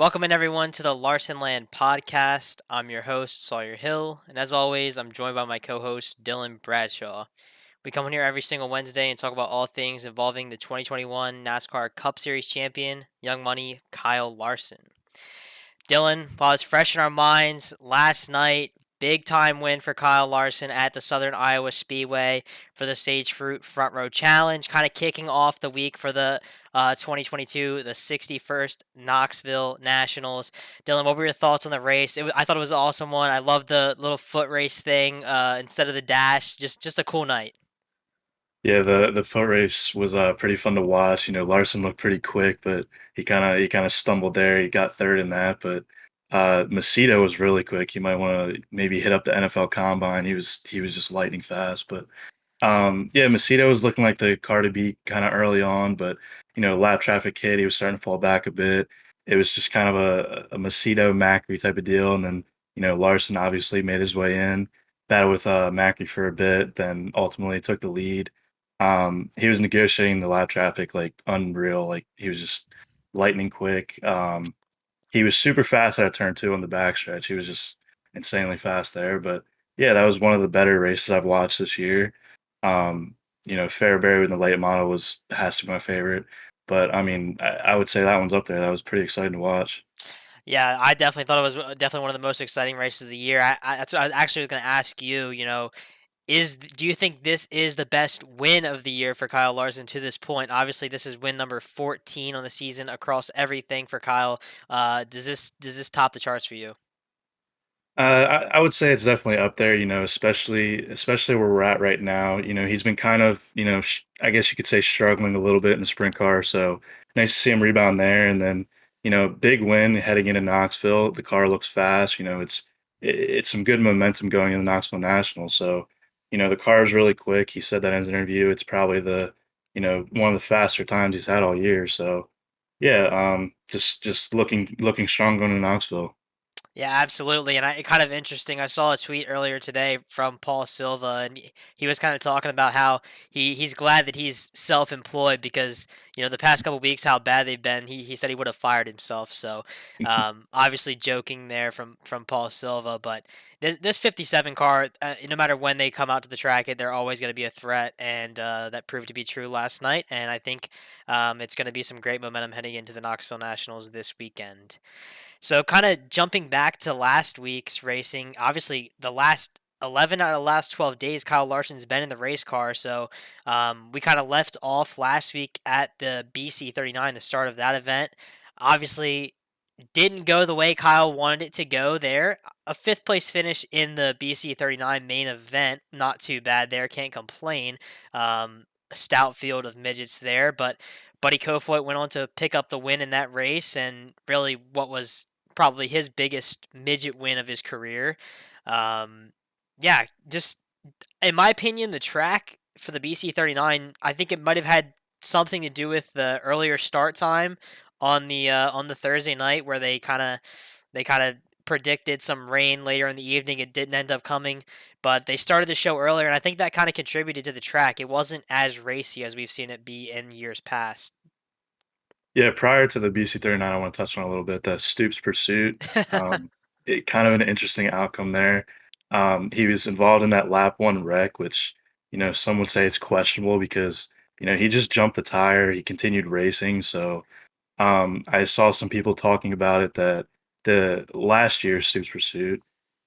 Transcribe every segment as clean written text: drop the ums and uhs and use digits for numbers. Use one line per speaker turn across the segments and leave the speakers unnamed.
Welcome in everyone to the Larsonland podcast. I'm your host, Sawyer Hill, and as always, I'm joined by my co-host, Dylan Bradshaw. We come in here every single Wednesday and talk about all things involving the 2021 NASCAR Cup Series champion, Young Money Kyle Larson. Dylan, while it's fresh in our minds, last night, big time win for Kyle Larson at the Southern Iowa Speedway for the Sage Fruit Front Row Challenge, kind of kicking off the week for the 2022, the 61st Knoxville Nationals. Dylan, what were your thoughts on the race? I thought it was an awesome one. I love the little foot race thing instead of the dash. Just a cool night.
Yeah, the foot race was pretty fun to watch. Larson looked pretty quick, but he kind of stumbled there. He got third in that, but Macedo was really quick. You might want to maybe hit up the NFL Combine. He was just lightning fast. But yeah, Macedo was looking like the car to beat kind of early on, but lap traffic hit. He was starting to fall back a bit. It was just kind of a Macedo Macri type of deal, and then Larson obviously made his way in, battled with Macri for a bit, then ultimately took the lead. He was negotiating the lap traffic like unreal. Like he was just lightning quick. He was super fast out of turn two on the backstretch. He was just insanely fast there. But yeah, that was one of the better races I've watched this year. Fairbury in the late model has to be my favorite. But I mean, I would say that one's up there. That was pretty exciting to watch.
Yeah, I definitely thought it was definitely one of the most exciting races of the year. That's what I was actually going to ask you. Do you think this is the best win of the year for Kyle Larson to this point? Obviously, this is win number 14 on the season across everything for Kyle. Does this top the charts for you?
I would say it's definitely up there, especially where we're at right now. He's been kind of, I guess you could say struggling a little bit in the sprint car. So nice to see him rebound there. And then, big win heading into Knoxville. The car looks fast. It's some good momentum going in the Knoxville National. So, the car is really quick. He said that in his interview. It's probably one of the faster times he's had all year. So, yeah, just looking strong going to Knoxville.
Yeah, absolutely. And kind of interesting. I saw a tweet earlier today from Paul Silva, and he was kind of talking about how he's glad that he's self-employed because the past couple weeks how bad they've been. He said he would have fired himself. So obviously joking there from Paul Silva, but this 57 car, no matter when they come out to the track, they're always going to be a threat, and that proved to be true last night. And I think it's going to be some great momentum heading into the Knoxville Nationals this weekend. So, kind of jumping back to last week's racing, obviously the last 11 out of the last 12 days, Kyle Larson's been in the race car. So, we kind of left off last week at the BC 39, the start of that event. Obviously, didn't go the way Kyle wanted it to go there. A fifth place finish in the BC 39 main event, not too bad there, can't complain. A stout field of midgets there, but Buddy Kofoid went on to pick up the win in that race, and really what was probably his biggest midget win of his career. Um, yeah, just in my opinion, the track for the BC 39, I think it might have had something to do with the earlier start time on the Thursday night where they kind of predicted some rain later in the evening. It didn't end up coming, but they started the show earlier, and I think that kind of contributed to the track. It wasn't as racy as we've seen it be in years past.
Yeah, prior to the BC 39, I want to touch on a little bit that Stoops pursuit. It kind of an interesting outcome there. He was involved in that lap one wreck, which some would say it's questionable because he just jumped the tire. He continued racing, so I saw some people talking about it that the last year's Stoops pursuit,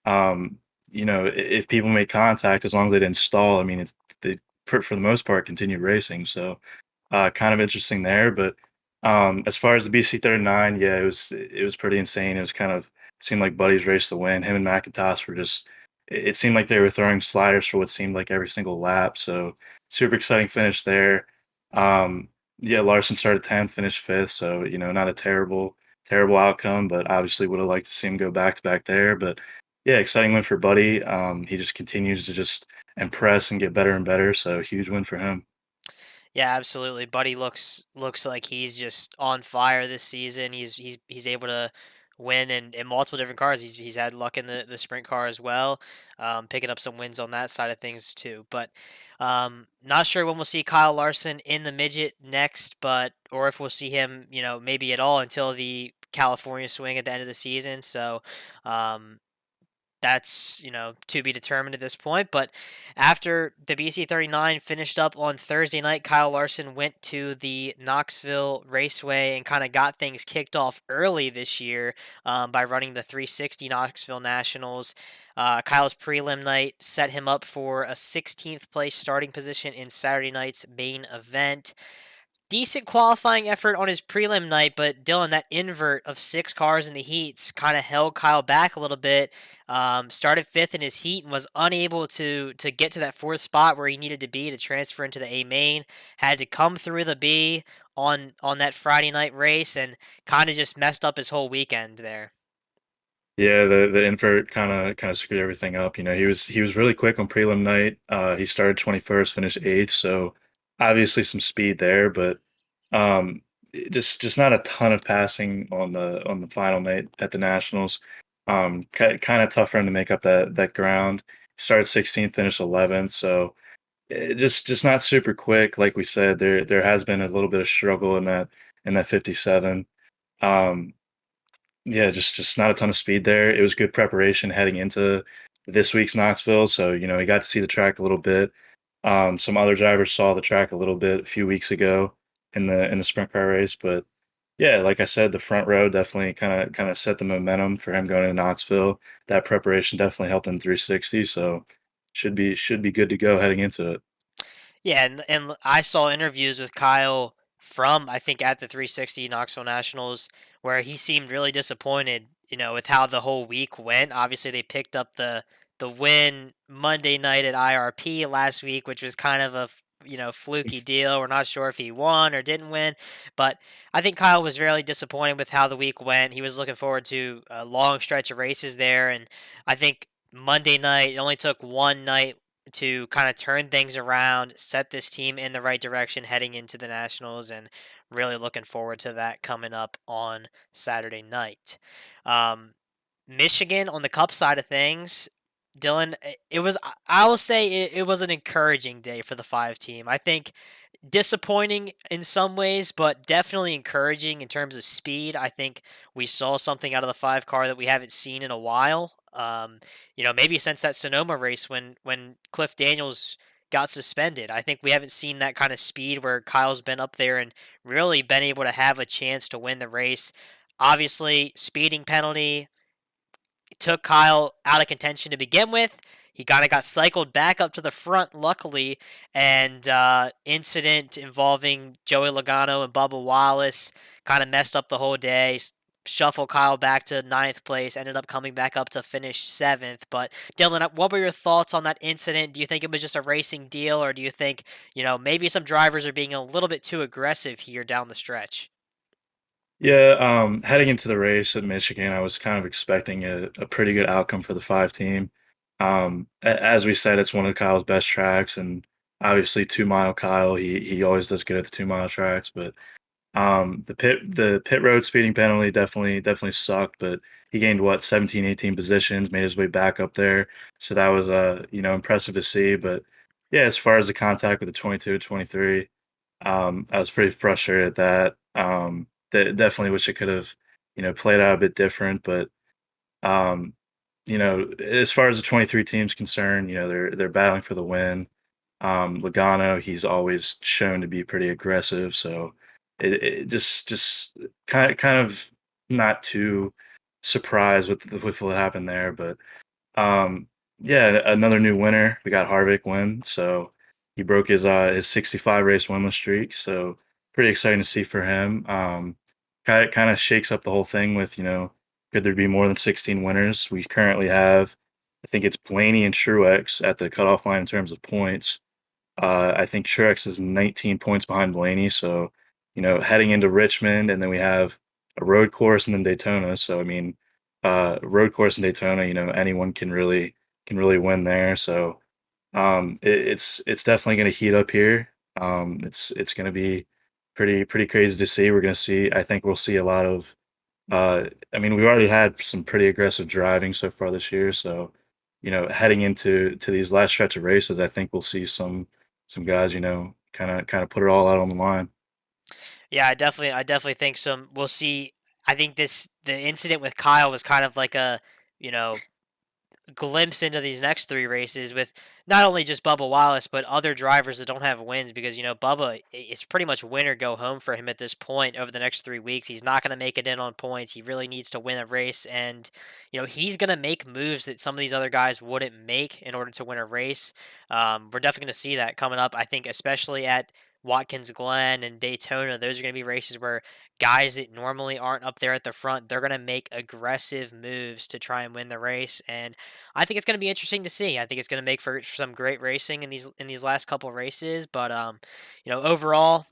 um, if people made contact, as long as they didn't stall, I mean, they for the most part continued racing. So kind of interesting there. But as far as the BC 39, yeah, it was pretty insane. It was kind of seemed like Buddy's race to win. Him and McIntosh were just. It seemed like they were throwing sliders for what seemed like every single lap. So super exciting finish there. Um, yeah, Larson started 10th, finished fifth. So not a terrible outcome, but obviously would have liked to see him go back to back there. But yeah, exciting win for Buddy. He just continues to just impress and get better and better. So huge win for him.
Yeah, absolutely. Buddy looks like he's just on fire this season. He's able to win in multiple different cars. He's had luck in the sprint car as well, picking up some wins on that side of things too. But not sure when we'll see Kyle Larson in the midget next, but or if we'll see him, maybe at all until the California swing at the end of the season. So um, that's to be determined at this point. But after the BC 39 finished up on Thursday night, Kyle Larson went to the Knoxville Raceway and kind of got things kicked off early this year by running the 360 Knoxville Nationals. Kyle's prelim night set him up for a 16th place starting position in Saturday night's main event. Decent qualifying effort on his prelim night, but Dylan, that invert of 6 cars in the heats kind of held Kyle back a little bit. Started fifth in his heat and was unable to get to that fourth spot where he needed to be to transfer into the A main. Had to come through the B on that Friday night race and kind of just messed up his whole weekend there.
Yeah, the invert kind of screwed everything up. He was really quick on prelim night. He started 21st, finished eighth, so obviously some speed there, but um, just not a ton of passing on the final night at the Nationals. Kind of tough for him to make up that ground. Started 16th, finished 11th, so just not super quick. Like we said, there has been a little bit of struggle in that 57. Um, yeah, just not a ton of speed there. It was good preparation heading into this week's Knoxville, so he got to see the track a little bit. Some other drivers saw the track a little bit a few weeks ago in the sprint car race, but yeah, like I said, the front row definitely kind of set the momentum for him going to Knoxville. That preparation definitely helped in 360, so should be good to go heading into it.
Yeah, and I saw interviews with Kyle from I think at the 360 Knoxville Nationals where he seemed really disappointed, with how the whole week went. Obviously, they picked up the win Monday night at IRP last week, which was kind of a fluky deal. We're not sure if he won or didn't win, but I think Kyle was really disappointed with how the week went. He was looking forward to a long stretch of races there, and I think Monday night it only took one night to kind of turn things around, set this team in the right direction heading into the Nationals, and really looking forward to that coming up on Saturday night. Um, Michigan on the Cup side of things, Dylan, it was, I will say it was an encouraging day for the five team. I think disappointing in some ways, but definitely encouraging in terms of speed. I think we saw something out of the five car that we haven't seen in a while. Maybe since that Sonoma race when Cliff Daniels got suspended. I think we haven't seen that kind of speed where Kyle's been up there and really been able to have a chance to win the race. Obviously, speeding penalty took Kyle out of contention to begin with. He kind of got cycled back up to the front, luckily, and incident involving Joey Logano and Bubba Wallace kind of messed up the whole day. Shuffled Kyle back to ninth place, ended up coming back up to finish seventh. But Dylan, what were your thoughts on that incident? Do you think it was just a racing deal, or do you think maybe some drivers are being a little bit too aggressive here down the stretch?
Yeah, heading into the race at Michigan, I was kind of expecting a pretty good outcome for the five team. As we said, it's one of Kyle's best tracks, and obviously 2 Mile Kyle, he always does good at the 2 mile tracks. But the pit road speeding penalty definitely sucked, but he gained what 17, 18 positions, made his way back up there, so that was impressive to see. But yeah, as far as the contact with the 22, 23. I was pretty frustrated at that. Definitely wish it could have, played out a bit different. But as far as the 23 team's concerned, they're battling for the win. Logano, he's always shown to be pretty aggressive, so it just kind of not too surprised with what happened there. But yeah, another new winner. We got Harvick win, so he broke his 65 race winless streak. So pretty exciting to see for him. Kind of shakes up the whole thing with could there be more than 16 winners? We currently have, I think it's Blaney and Truex at the cutoff line in terms of points. I think Truex is 19 points behind Blaney. So heading into Richmond, and then we have a road course and then Daytona. So I mean, road course in Daytona, anyone can really win there. So it's definitely going to heat up here. It's going to be pretty crazy to see. We're going to see. I think we'll see a lot of. I mean, we've already had some pretty aggressive driving so far this year. So heading into these last stretch of races, I think we'll see some guys, kind of put it all out on the line.
Yeah, I definitely think some. We'll see. I think the incident with Kyle was kind of like a, you know, glimpse into these next three races with not only just Bubba Wallace, but other drivers that don't have wins because, Bubba, it's pretty much win or go home for him at this point over the next 3 weeks. He's not going to make it in on points. He really needs to win a race. And, he's going to make moves that some of these other guys wouldn't make in order to win a race. We're definitely going to see that coming up, I think, especially at Watkins Glen and Daytona. Those are going to be races where guys that normally aren't up there at the front, they're going to make aggressive moves to try and win the race. And I think it's going to be interesting to see. I think it's going to make for some great racing in these last couple of races. But overall,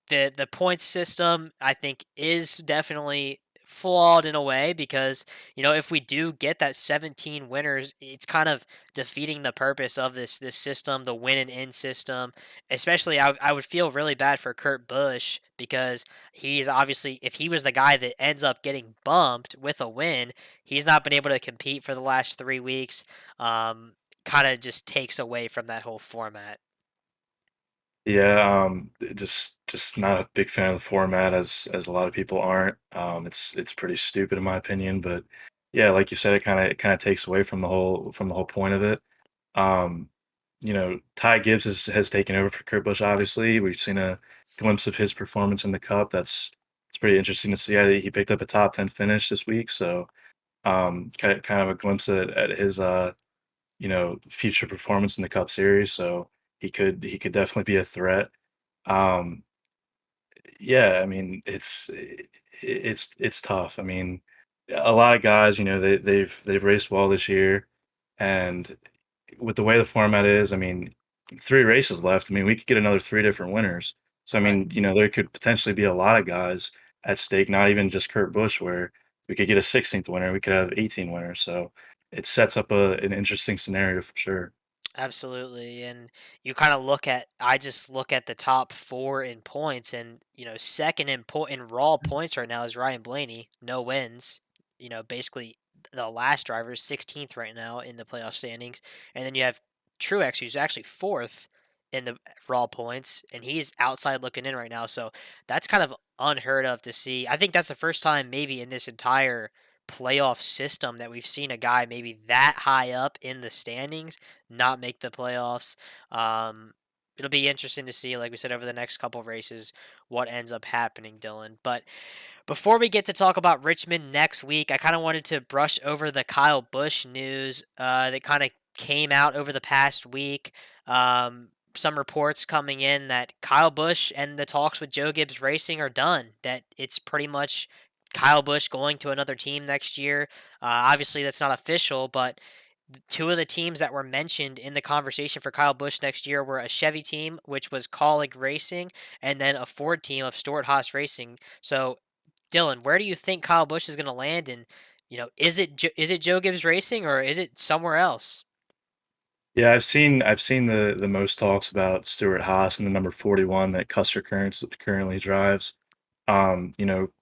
the points system I think is definitely flawed in a way because if we do get that 17 winners, it's kind of defeating the purpose of this system, the win and in system. Especially, I would feel really bad for Kurt Busch because he's obviously, if he was the guy that ends up getting bumped with a win, he's not been able to compete for the last 3 weeks. Kind of just takes away from that whole format.
Yeah, just not a big fan of the format as a lot of people aren't. It's pretty stupid in my opinion, but yeah, like you said, it kind of takes away from the whole point of it. Um, Ty Gibbs has taken over for Kurt Busch. Obviously, we've seen a glimpse of his performance in the Cup. It's pretty interesting to see. He picked up a top 10 finish this week, so kind of a glimpse at his future performance in the Cup Series. So he could definitely be a threat. Um, yeah, I mean it's tough. I mean, a lot of guys, they've raced well this year, and with the way the format is, I mean, 3 races left. I mean, we could get another 3 different winners. So, I
Right.
mean, there could potentially be a lot of guys at stake, not even just Kurt Busch, where we could get a 16th winner, we could have 18 winners. So, it sets up an interesting scenario for sure.
Absolutely. And you kind of I just look at the top four in points and, second in raw points right now is Ryan Blaney, no wins. Basically the last driver is 16th right now in the playoff standings. And then you have Truex, who's actually fourth in the raw points, and he's outside looking in right now. So that's kind of unheard of to see. I think that's the first time maybe in this entire playoff system that we've seen a guy maybe that high up in the standings not make the playoffs. Um, it'll be interesting to see, like we said, over the next couple of races, what ends up happening, Dylan. But before we get to talk about Richmond next week, I kind of wanted to brush over the Kyle Busch news that kind of came out over the past week. Some reports coming in that Kyle Busch and the talks with Joe Gibbs Racing are done. That it's pretty much Kyle Busch going to another team next year. Obviously, that's not official, but two of the teams that were mentioned in the conversation for Kyle Busch next year were a Chevy team, which was Colleague Racing, and then a Ford team of Stuart Haas Racing. So, Dylan, where do you think Kyle Busch is going to land? And is it Joe Gibbs Racing or is it somewhere else?
Yeah, I've seen the most talks about Stuart Haas and the number 41 that Custer currently drives.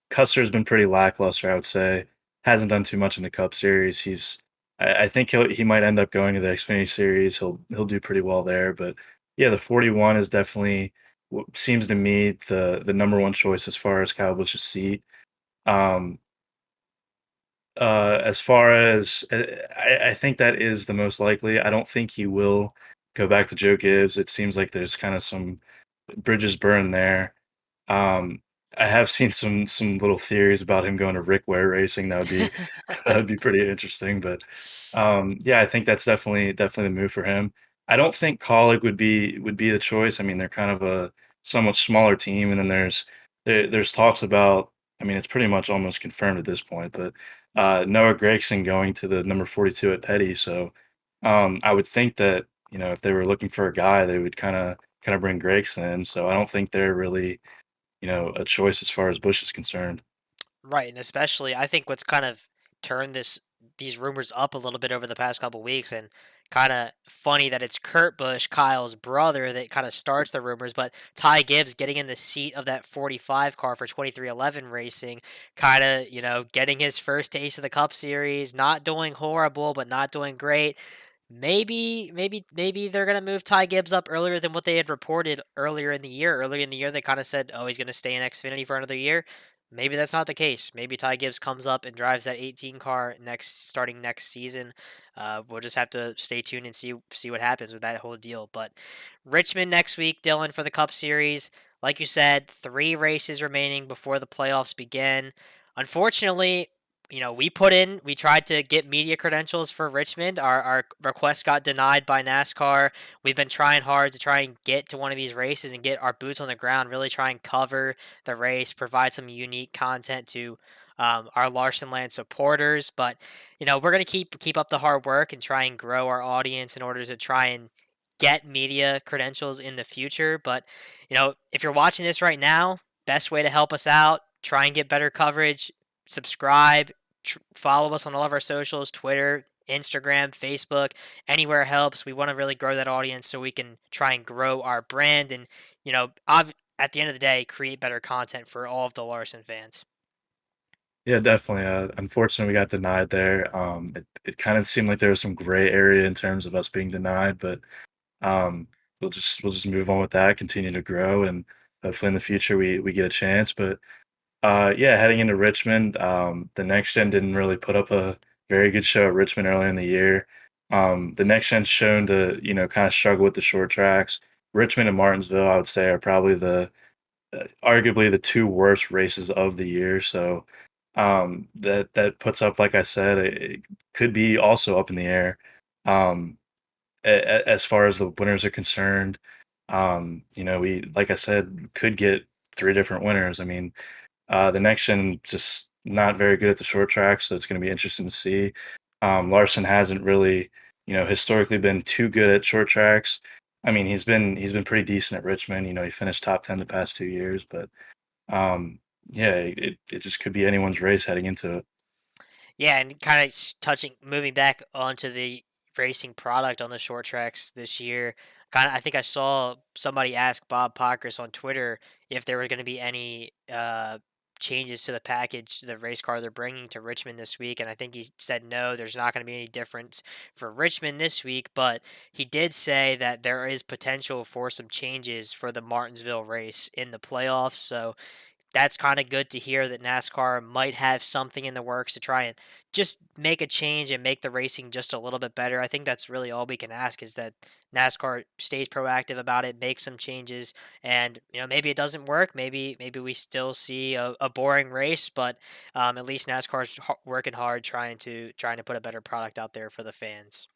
Custer's been pretty lackluster, I would say. Hasn't done too much in the Cup Series. I think he might end up going to the Xfinity Series. He'll do pretty well there. But yeah, the 41 is definitely what seems to me the number one choice as far as Kyle Busch's seat. Um, as far as I think that is the most likely. I don't think he will go back to Joe Gibbs. It seems like there's kind of some bridges burned there. Um, I have seen some little theories about him going to Rick Ware Racing. That would be that would be pretty interesting. But yeah, I think that's definitely the move for him. I don't think Colleague would be the choice. I mean, they're kind of a somewhat smaller team, and then there's talks about. I mean, it's pretty much almost confirmed at this point, but Noah Gragson going to the number 42 at Petty. So I would think that if they were looking for a guy, they would kind of bring Gragson in. So I don't think they're really a choice as far as Bush is concerned.
Right, and especially I think what's kind of turned these rumors up a little bit over the past couple weeks, and kind of funny that it's Kurt Busch, Kyle's brother, that kind of starts the rumors, but Ty Gibbs getting in the seat of that 45 car for 2311 Racing, kind of, getting his first taste of the Cup Series, not doing horrible, but not doing great. Maybe they're gonna move Ty Gibbs up earlier than what they had reported earlier in the year. Earlier in the year, they kind of said, "Oh, he's gonna stay in Xfinity for another year." maybe that's not the case. Maybe Ty Gibbs comes up and drives that 18 car starting next season. We'll just have to stay tuned and see what happens with that whole deal. But Richmond next week, Dylan, for the Cup Series. Like you said, 3 races remaining before the playoffs begin. Unfortunately, we tried to get media credentials for Richmond. Our request got denied by NASCAR. We've been trying hard to try and get to one of these races and get our boots on the ground, really try and cover the race, provide some unique content to our Larsonland supporters. But we're gonna keep up the hard work and try and grow our audience in order to try and get media credentials in the future. But if you're watching this right now, best way to help us out, try and get better coverage. Subscribe, follow us on all of our socials: Twitter, Instagram, Facebook, anywhere helps. We want to really grow that audience so we can try and grow our brand and, at the end of the day, create better content for all of the Larson fans.
Yeah, definitely. Unfortunately, we got denied there. It kind of seemed like there was some gray area in terms of us being denied, but um, we'll just move on with that, continue to grow, and hopefully in the future we get a chance. But yeah, heading into Richmond, the next gen didn't really put up a very good show at Richmond earlier in the year. The next gen's shown to kind of struggle with the short tracks. Richmond and Martinsville, I would say, are probably the arguably the 2 worst races of the year, so, that puts up, like I said, it could be also up in the air, um, as far as the winners are concerned. We, like I said, could get 3 different winners. I mean, the next gen just not very good at the short track, so it's gonna be interesting to see. Larson hasn't really, historically been too good at short tracks. I mean, he's been pretty decent at Richmond. He finished top 10 the past 2 years, but yeah, it just could be anyone's race heading into it.
Yeah, and kind of moving back onto the racing product on the short tracks this year. Kind of, I think I saw somebody ask Bob Pockris on Twitter if there were going to be any changes to the package, the race car they're bringing to Richmond this week, and I think he said no, there's not going to be any difference for Richmond this week. But he did say that there is potential for some changes for the Martinsville race in the playoffs. So that's kind of good to hear that NASCAR might have something in the works to try and just make a change and make the racing just a little bit better. I think that's really all we can ask is that NASCAR stays proactive about it, makes some changes, and maybe it doesn't work. Maybe we still see a boring race, but at least NASCAR's working hard trying to put a better product out there for the fans.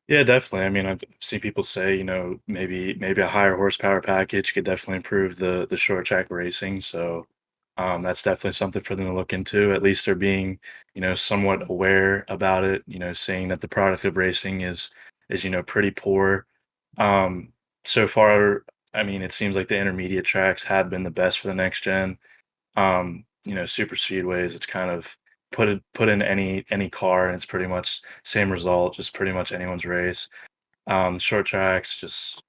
Yeah, definitely. I mean, I've seen people say, maybe a higher horsepower package could definitely improve the short track racing. So that's definitely something for them to look into. At least they're being, somewhat aware about it. Saying that the product of racing is pretty poor. Um, so far, I mean, it seems like the intermediate tracks have been the best for the next gen. Super speedways, it's kind of put in any car and it's pretty much same result, just pretty much anyone's race. Short tracks just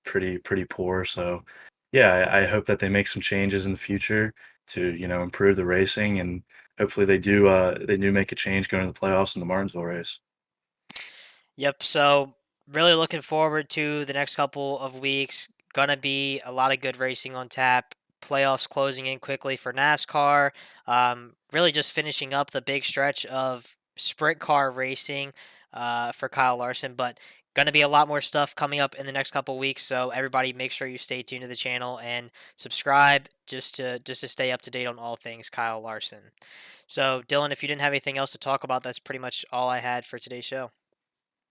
pretty poor. So yeah, I hope that they make some changes in the future to improve the racing, and hopefully they do make a change going to the playoffs in the Martinsville race.
Yep. So really looking forward to the next couple of weeks. Gonna be a lot of good racing on tap. Playoffs closing in quickly for NASCAR. Really just finishing up the big stretch of sprint car racing for Kyle Larson. But gonna be a lot more stuff coming up in the next couple weeks. So everybody, make sure you stay tuned to the channel and subscribe just to stay up to date on all things Kyle Larson. So Dylan, if you didn't have anything else to talk about, that's pretty much all I had for today's show.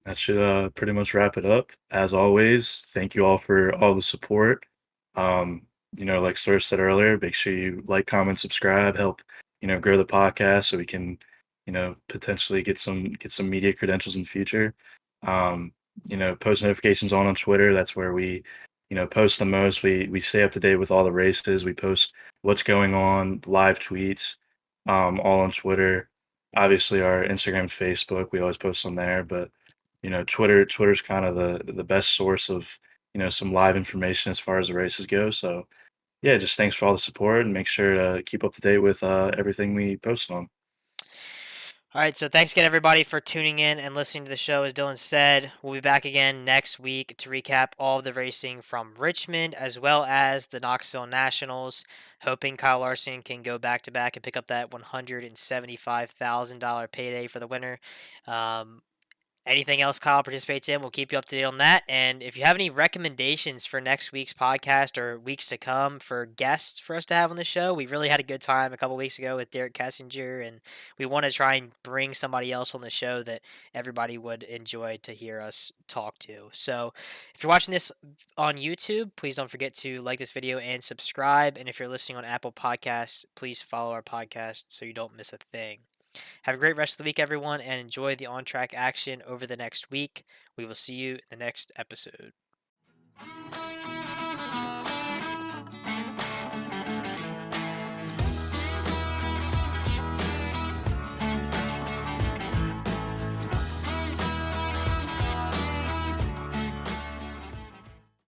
That should pretty much wrap it up. As always, thank you all for all the support. Like Sawyer said earlier, make sure you like, comment, subscribe, help grow the podcast so we can potentially get some media credentials in the future. Um, post notifications on Twitter. That's where we post the most. We stay up to date with all the races. We post what's going on, live tweets, all on Twitter. Obviously, our Instagram, Facebook, we always post on there, but Twitter's kind of the best source of, some live information as far as the races go. So yeah, just thanks for all the support and make sure to keep up to date with everything we post on.
All right, so thanks again, everybody, for tuning in and listening to the show. As Dylan said, we'll be back again next week to recap all of the racing from Richmond as well as the Knoxville Nationals. Hoping Kyle Larson can go back to back and pick up that $175,000 payday for the winner. Um, Anything else Kyle participates in, we'll keep you up to date on that. And if you have any recommendations for next week's podcast or weeks to come for guests for us to have on the show, we really had a good time a couple weeks ago with Derek Kessinger, and we want to try and bring somebody else on the show that everybody would enjoy to hear us talk to. So if you're watching this on YouTube, please don't forget to like this video and subscribe. And if you're listening on Apple Podcasts, please follow our podcast so you don't miss a thing. Have a great rest of the week, everyone, and enjoy the on track action over the next week. We will see you in the next episode.